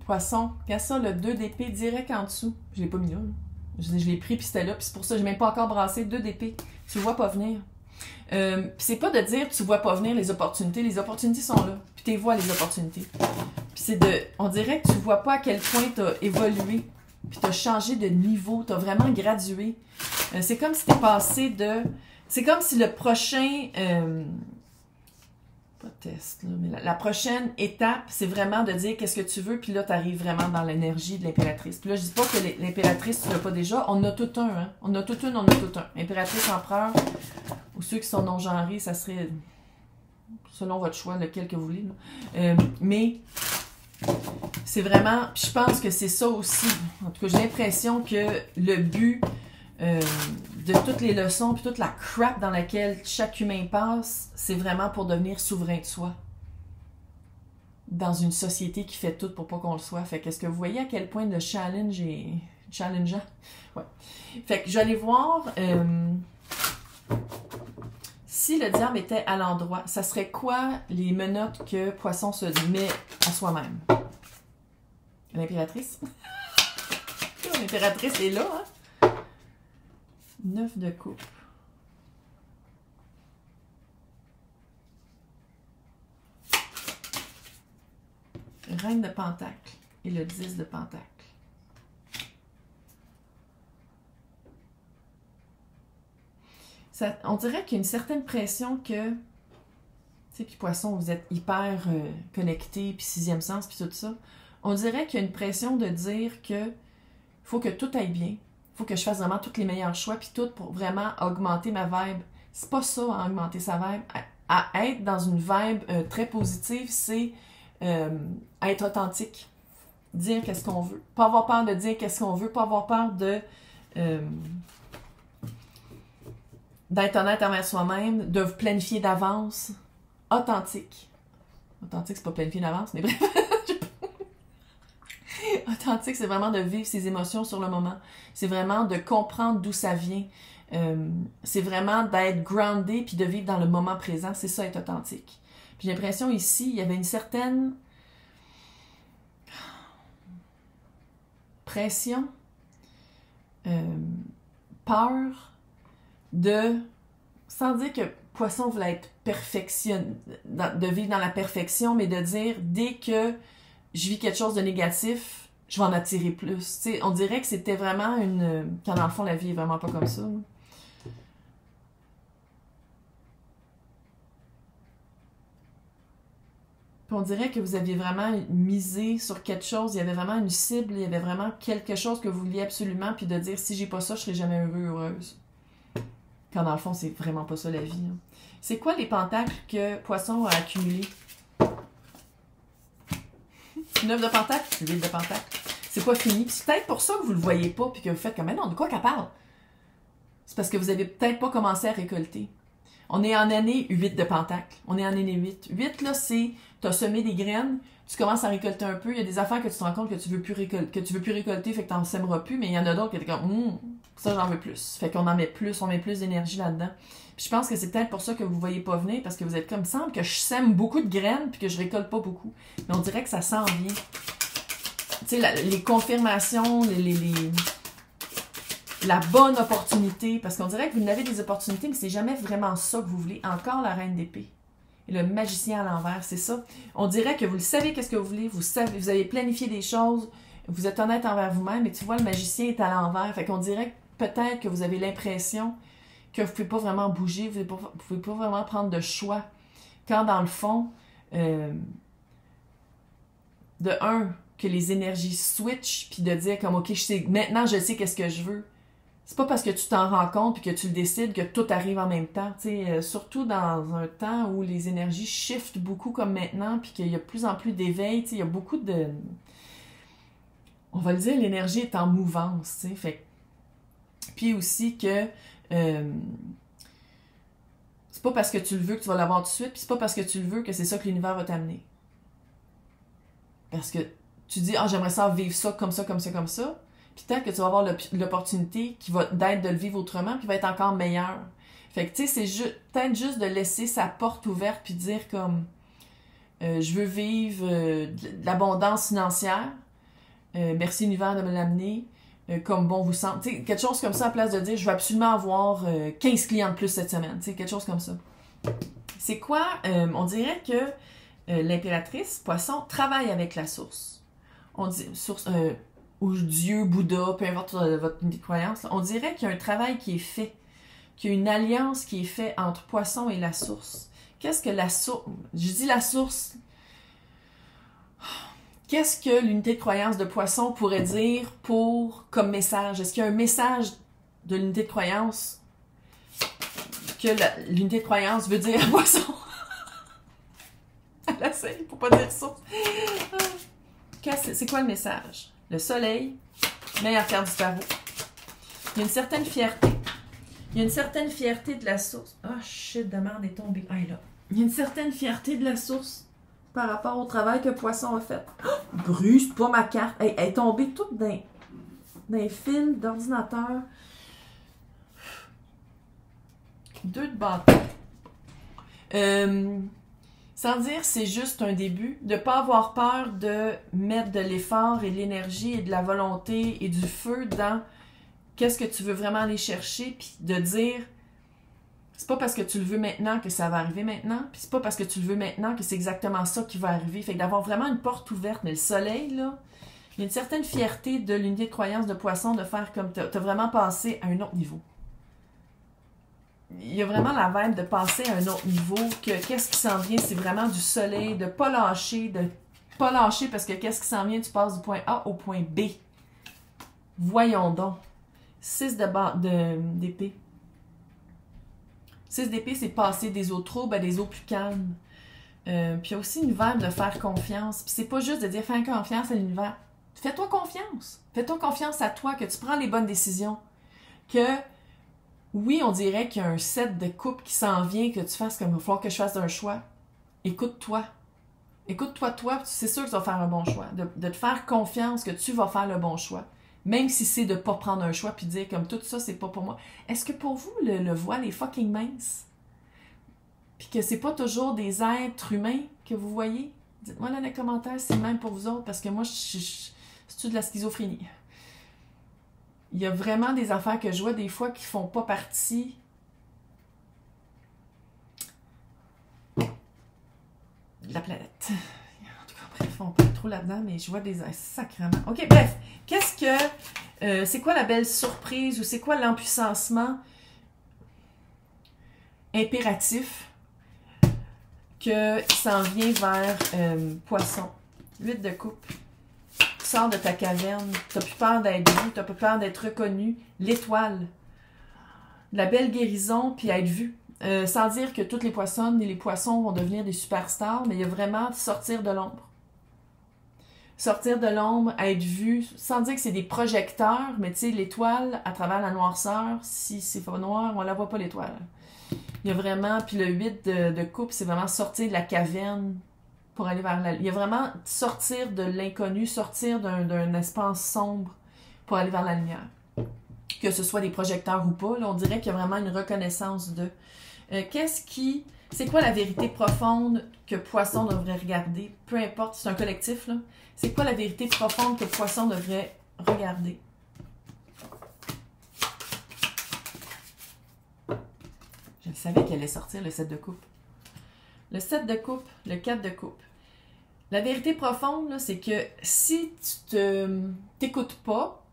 Poisson, regarde ça, le 2 d'épée direct en dessous. Je l'ai pas mis là. Je l'ai pris, puis c'était là, puis c'est pour ça que je n'ai même pas encore brassé 2 d'épée. Tu le vois pas venir. Puis c'est pas de dire tu vois pas venir les opportunités sont là. Puis tu vois les opportunités. Puis c'est de. On dirait que tu vois pas à quel point tu as évolué. Puis tu as changé de niveau. Tu as vraiment gradué. C'est comme si tu es passé de. C'est comme si le prochain. Pas test, là, mais la prochaine étape, c'est vraiment de dire qu'est-ce que tu veux, puis là, tu arrives vraiment dans l'énergie de l'impératrice. Puis là, je dis pas que l'impératrice, tu l'as pas déjà, on a tout un, hein. On a tout un. Impératrice, empereur, ou ceux qui sont non-genrés, ça serait, selon votre choix, lequel que vous voulez. Mais, c'est vraiment, je pense que c'est ça aussi. En tout cas, j'ai l'impression que le but de toutes les leçons puis toute la crap dans laquelle chaque humain passe, c'est vraiment pour devenir souverain de soi. Dans une société qui fait tout pour pas qu'on le soit. Fait que est-ce que vous voyez à quel point le challenge est challengeant? Ouais. Fait que j'allais voir si le diable était à l'endroit, ça serait quoi les menottes que Poisson se met à soi-même? L'impératrice? L'impératrice est là, hein? 9 de coupe. Reine de pentacle et le 10 de pentacle. Ça, on dirait qu'il y a une certaine pression que, tu sais, puis Poisson, vous êtes hyper connecté, puis sixième sens, puis tout ça. On dirait qu'il y a une pression de dire que faut que tout aille bien. Faut que je fasse vraiment tous les meilleurs choix, puis tout pour vraiment augmenter ma vibe. C'est pas ça, hein, augmenter sa vibe. À être dans une vibe très positive, c'est être authentique. Dire qu'est-ce qu'on veut. Pas avoir peur de dire qu'est-ce qu'on veut, pas avoir peur de d'être honnête envers soi-même, de planifier d'avance. Authentique. Authentique, c'est pas planifier d'avance, mais bref. Authentique, c'est vraiment de vivre ses émotions sur le moment. C'est vraiment de comprendre d'où ça vient. C'est vraiment d'être groundé puis de vivre dans le moment présent. C'est ça, être authentique. Puis j'ai l'impression ici, il y avait une certaine pression, peur de, sans dire que Poisson voulait être de vivre dans la perfection, mais de dire, dès que je vis quelque chose de négatif, je vais en attirer plus. T'sais, on dirait que c'était vraiment une... Quand dans le fond, la vie est vraiment pas comme ça. Puis on dirait que vous aviez vraiment misé sur quelque chose. Il y avait vraiment une cible, il y avait vraiment quelque chose que vous vouliez absolument, puis de dire, si j'ai pas ça, je serai jamais heureux, heureuse. Quand dans le fond, c'est vraiment pas ça la vie. Hein. C'est quoi les pentacles que Poisson a accumulés? 9 de pentacle, 8 de pentacle. C'est pas fini. C'est peut-être pour ça que vous le voyez pas puis que vous faites comme, mais non, de quoi qu'elle parle? C'est parce que vous avez peut-être pas commencé à récolter. On est en année 8 de pentacle. On est en année 8. 8, là, c'est, tu as semé des graines, tu commences à récolter un peu. Il y a des affaires que tu te rends compte que tu veux plus récolter, fait que t'en sèmeras plus, mais il y en a d'autres qui étaient comme, ça, j'en veux plus. Fait qu'on en met plus, on met plus d'énergie là-dedans. Puis je pense que c'est peut-être pour ça que vous ne voyez pas venir, parce que vous êtes comme, il semble que je sème beaucoup de graines puis que je récolte pas beaucoup. Mais on dirait que ça s'en vient. Tu sais, les confirmations, la bonne opportunité, parce qu'on dirait que vous n'avez des opportunités, mais c'est jamais vraiment ça que vous voulez. Encore la reine d'épée. Et le magicien à l'envers, c'est ça. On dirait que vous le savez qu'est-ce que vous voulez, vous avez planifié des choses, vous êtes honnête envers vous-même, mais tu vois, le magicien est à l'envers. Fait qu'on dirait peut-être que vous avez l'impression que vous ne pouvez pas vraiment bouger, vous ne pouvez pas vraiment prendre de choix. Quand dans le fond, de un, que les énergies switchent, puis de dire comme, ok, maintenant je sais qu'est-ce que je veux. C'est pas parce que tu t'en rends compte puis que tu le décides que tout arrive en même temps. Surtout dans un temps où les énergies shiftent beaucoup comme maintenant, puis qu'il y a de plus en plus d'éveil, il y a beaucoup de... On va le dire, l'énergie est en mouvance. Fait... Puis aussi que c'est pas parce que tu le veux que tu vas l'avoir tout de suite, puis c'est pas parce que tu le veux que c'est ça que l'univers va t'amener. Parce que tu dis, j'aimerais ça vivre ça, comme ça, comme ça, comme ça. Puis peut-être que tu vas avoir l'opportunité qui va d'être de le vivre autrement, puis va être encore meilleure. Fait que tu sais, c'est peut-être juste de laisser sa porte ouverte, puis dire comme, je veux vivre de l'abondance financière, merci l'univers de me l'amener, comme bon vous semble. Tu sais, quelque chose comme ça, à place de dire, je vais absolument avoir 15 clients de plus cette semaine. Tu sais, quelque chose comme ça. C'est quoi? On dirait que l'impératrice, poisson, travaille avec la source. On dit, source, ou Dieu, Bouddha, peu importe votre croyance, on dirait qu'il y a un travail qui est fait, qu'il y a une alliance qui est faite entre poisson et la source. Qu'est-ce que la source... Je dis la source... Qu'est-ce que l'unité de croyance de poisson pourrait dire comme message? Est-ce qu'il y a un message de l'unité de croyance que l'unité de croyance veut dire à poisson? Elle essaie pour pas dire ça. C'est quoi le message? Le soleil, meilleure carte du tarot. Il y a une certaine fierté. Il y a une certaine fierté de la source. Ah, shit, de merde est tombée. Ah, là. Il y a une certaine fierté de la source par rapport au travail que Poisson a fait. Oh, Bruce, pas ma carte. Elle est tombée toute dans les fils d'ordinateur. 2 de bâton. Sans dire c'est juste un début, de ne pas avoir peur de mettre de l'effort et de l'énergie et de la volonté et du feu dans qu'est-ce que tu veux vraiment aller chercher, puis de dire c'est pas parce que tu le veux maintenant que ça va arriver maintenant, puis c'est pas parce que tu le veux maintenant que c'est exactement ça qui va arriver. Fait que d'avoir vraiment une porte ouverte, mais le soleil, là, il y a une certaine fierté de l'unité de croyance de Poisson de faire comme t'as vraiment passé à un autre niveau. Il y a vraiment la vibe de passer à un autre niveau, que qu'est-ce qui s'en vient, c'est vraiment du soleil, de pas lâcher parce que qu'est-ce qui s'en vient, tu passes du point A au point B. Voyons donc. 6 d'épée. 6 d'épée, c'est passer des eaux troubles à des eaux plus calmes. Puis il y a aussi une vibe de faire confiance. Puis c'est pas juste de dire faire confiance à l'univers. Fais-toi confiance. Fais-toi confiance à toi, que tu prends les bonnes décisions. Que oui, on dirait qu'il y a un set de coupe qui s'en vient, que tu fasses comme il va falloir que je fasse un choix. Écoute-toi. Écoute-toi, c'est sûr que tu vas faire un bon choix. De te faire confiance que tu vas faire le bon choix. Même si c'est de ne pas prendre un choix puis dire comme tout ça, c'est pas pour moi. Est-ce que pour vous, le voile est fucking mince? Puis que c'est pas toujours des êtres humains que vous voyez? Dites-moi dans les commentaires si c'est même pour vous autres, parce que moi, c'est de la schizophrénie. Il y a vraiment des affaires que je vois des fois qui font pas partie de la planète. En tout cas, bref, on peut être trop là-dedans, mais je vois des sacrément. OK, bref. Qu'est-ce que... c'est quoi la belle surprise ou c'est quoi l'empuissancement impératif que s'en vient vers Poisson? 8 de coupe. Tu sors de ta caverne, t'as plus peur d'être vu, t'as plus peur d'être reconnu. L'étoile. La belle guérison, puis être vu. Sans dire que toutes les poissonnes et les poissons vont devenir des superstars, mais il y a vraiment sortir de l'ombre. Sortir de l'ombre, être vu, sans dire que c'est des projecteurs, mais tu sais, l'étoile, à travers la noirceur, si c'est pas noir, on la voit pas l'étoile. Il y a vraiment, puis le 8 de coupe, c'est vraiment sortir de la caverne pour aller vers la... Il y a vraiment sortir de l'inconnu, sortir d'un espace sombre pour aller vers la lumière. Que ce soit des projecteurs ou pas, là, on dirait qu'il y a vraiment une reconnaissance de... C'est quoi la vérité profonde que Poisson devrait regarder? Peu importe, c'est un collectif, là. C'est quoi la vérité profonde que Poisson devrait regarder? Je savais qu'elle allait sortir, le 7 de coupe. Le 7 de coupe, le 4 de coupe. La vérité profonde, là, c'est que si tu t'écoutes pas,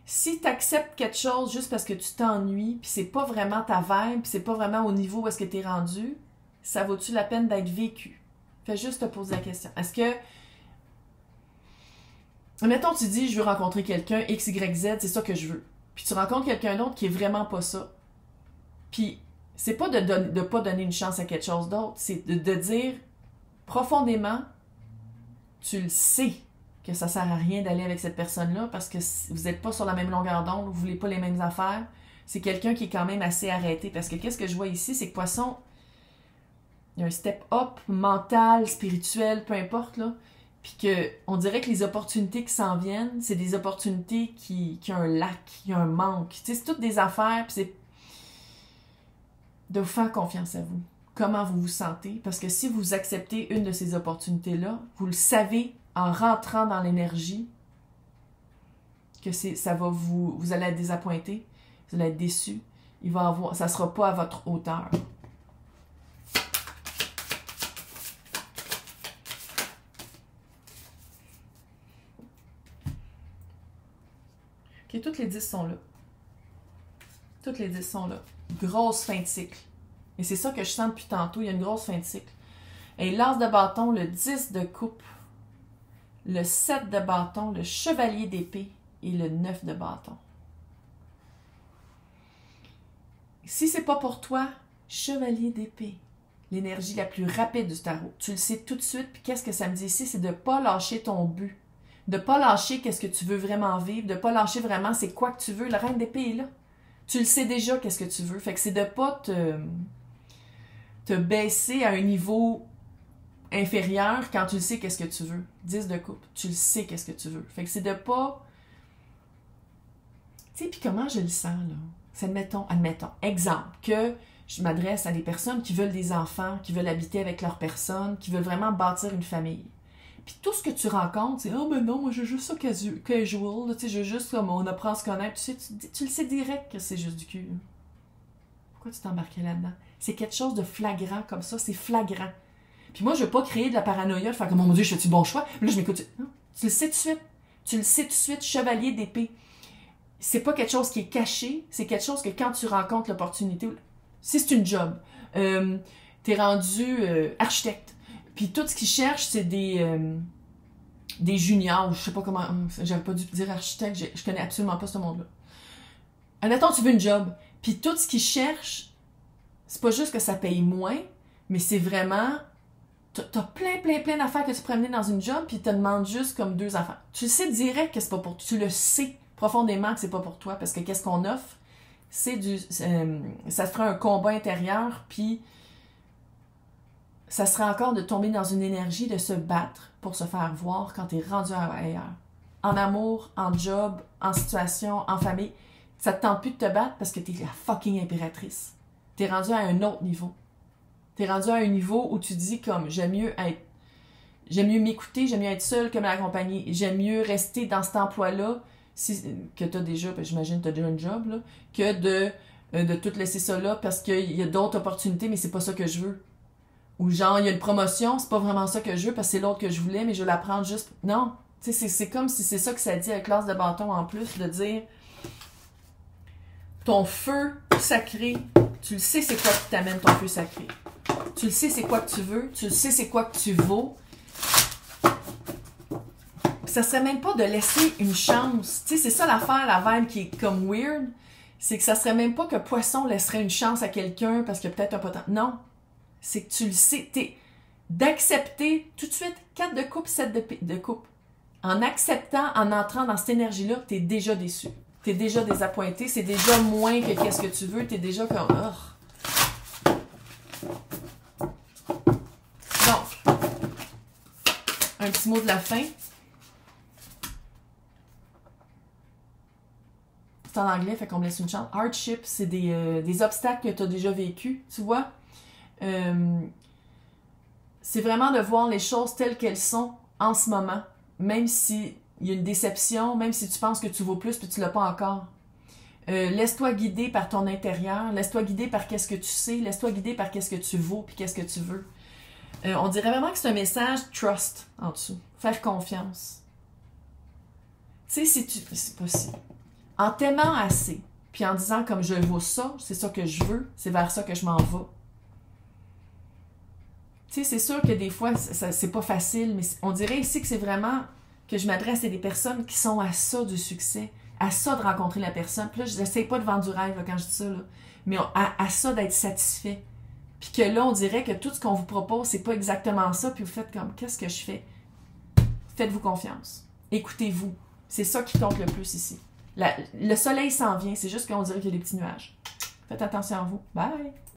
si tu acceptes quelque chose juste parce que tu t'ennuies, puis c'est pas vraiment ta vibe, puis c'est pas vraiment au niveau où est-ce que tu es rendu, ça vaut-tu la peine d'être vécu? Fais juste te poser la question. Est-ce que... Mettons, tu dis, je veux rencontrer quelqu'un, X, Y, Z, c'est ça que je veux. Puis tu rencontres quelqu'un d'autre qui est vraiment pas ça. Puis c'est pas de pas donner une chance à quelque chose d'autre, c'est de dire profondément, tu le sais que ça sert à rien d'aller avec cette personne-là parce que vous n'êtes pas sur la même longueur d'onde, vous voulez pas les mêmes affaires. C'est quelqu'un qui est quand même assez arrêté. Parce que qu'est-ce que je vois ici, c'est que Poisson, il y a un step-up mental, spirituel, peu importe, là. Puis qu'on dirait que les opportunités qui s'en viennent, c'est des opportunités qui ont un lac, qui ont un manque. Tu sais, c'est toutes des affaires, puis c'est de vous faire confiance à vous. Comment vous vous sentez? Parce que si vous acceptez une de ces opportunités-là, vous le savez en rentrant dans l'énergie que ça va vous allez être désappointé, vous allez être déçu. Ça ne sera pas à votre hauteur. OK, toutes les 10 sont là. Toutes les 10 sont là. Grosse fin de cycle. Et c'est ça que je sens depuis tantôt, il y a une grosse fin de cycle. Et l'as de bâton, le 10 de coupe, le 7 de bâton, le chevalier d'épée et le 9 de bâton. Si c'est pas pour toi, chevalier d'épée, l'énergie la plus rapide du tarot. Tu le sais tout de suite, puis qu'est-ce que ça me dit ici? C'est de ne pas lâcher ton but. De ne pas lâcher qu'est-ce que tu veux vraiment vivre, de ne pas lâcher vraiment c'est quoi que tu veux. La reine d'épée est là. Tu le sais déjà qu'est-ce que tu veux. Fait que c'est de ne pas te baisser à un niveau inférieur quand tu le sais qu'est-ce que tu veux. 10 de coupe, tu le sais qu'est-ce que tu veux. Fait que c'est de pas... Tu sais, puis comment je le sens, là? C'est admettons, exemple, que je m'adresse à des personnes qui veulent des enfants, qui veulent habiter avec leur personne, qui veulent vraiment bâtir une famille. Puis tout ce que tu rencontres, c'est « Ah, ben non, moi, je juste ça casual, tu sais, je juste comme on apprend à se connaître. » Tu le sais direct que c'est juste du cul. Pourquoi tu t'embarquais là-dedans? C'est quelque chose de flagrant comme ça, c'est flagrant. Puis moi, je veux pas créer de la paranoïa, de faire comme « Mon Dieu, je fais-tu le bon choix? » Là, je m'écoute. Non, tu le sais tout de suite. Tu le sais tout de suite, chevalier d'épée. C'est pas quelque chose qui est caché, c'est quelque chose que quand tu rencontres l'opportunité, si c'est une job, t'es rendu architecte, puis tout ce qu'ils cherchent, c'est des juniors, je sais pas comment, j'aurais pas dû dire architecte, je connais absolument pas ce monde-là. Admettons, tu veux une job, puis tout ce qu'ils cherchent, c'est pas juste que ça paye moins, mais c'est vraiment, t'as plein d'affaires que tu pourrais mener dans une job, puis ils te demandent juste comme 2 affaires. Tu le sais direct que c'est pas pour toi, tu le sais profondément que c'est pas pour toi, parce que qu'est-ce qu'on offre? C'est ça te ferait un combat intérieur, puis ça serait encore de tomber dans une énergie de se battre pour se faire voir quand t'es rendu ailleurs. En amour, en job, en situation, en famille. Ça te tente plus de te battre parce que t'es la fucking impératrice. T'es rendu à un autre niveau. T'es rendu à un niveau où tu dis comme j'aime mieux m'écouter, j'aime mieux être seule que m'accompagner. J'aime mieux rester dans cet emploi-là que tu as déjà, j'imagine que tu as déjà un job, là, que de tout laisser ça là parce qu'il y a d'autres opportunités, mais c'est pas ça que je veux. Ou genre, il y a une promotion, c'est pas vraiment ça que je veux parce que c'est l'autre que je voulais, mais je veux la prendre juste... Non, tu sais, c'est comme si c'est ça que ça dit avec l'as de bâton en plus, de dire ton feu sacré, tu le sais c'est quoi qui t'amène ton feu sacré. Tu le sais c'est quoi que tu veux, tu le sais c'est quoi que tu vaux. Ça serait même pas de laisser une chance. Tu sais, c'est ça l'affaire, la vibe qui est comme weird. C'est que ça serait même pas que Poisson laisserait une chance à quelqu'un parce qu'il y a peut-être un potentiel. Non. C'est que tu le sais. D'accepter tout de suite 4 de coupe, 7 de coupe. En acceptant, en entrant dans cette énergie-là, t'es déjà déçu. T'es déjà désappointé. C'est déjà moins que qu'est-ce que tu veux. T'es déjà comme... Oh. Donc, un petit mot de la fin. C'est en anglais, fait qu'on me laisse une chance. Hardship, c'est des obstacles que tu as déjà vécus, tu vois. C'est vraiment de voir les choses telles qu'elles sont en ce moment, même s'il y a une déception, même si tu penses que tu vaux plus puis tu l'as pas encore. Laisse-toi guider par ton intérieur, laisse-toi guider par qu'est-ce que tu sais, laisse-toi guider par qu'est-ce que tu vaux puis qu'est-ce que tu veux. On dirait vraiment que c'est un message trust en dessous, faire confiance. Tu sais, c'est possible. En t'aimant assez, puis en disant comme je vaux ça, c'est ça que je veux, c'est vers ça que je m'en vais. Tu sais, c'est sûr que des fois, c'est pas facile, mais on dirait ici que c'est vraiment que je m'adresse à des personnes qui sont à ça du succès, à ça de rencontrer la personne. Puis là, je n'essaie pas de vendre du rêve là, quand je dis ça, là, mais à ça d'être satisfait. Puis que là, on dirait que tout ce qu'on vous propose, c'est pas exactement ça, puis vous faites comme, qu'est-ce que je fais? Faites-vous confiance. Écoutez-vous. C'est ça qui compte le plus ici. Le soleil s'en vient, c'est juste qu'on dirait qu'il y a des petits nuages. Faites attention à vous. Bye!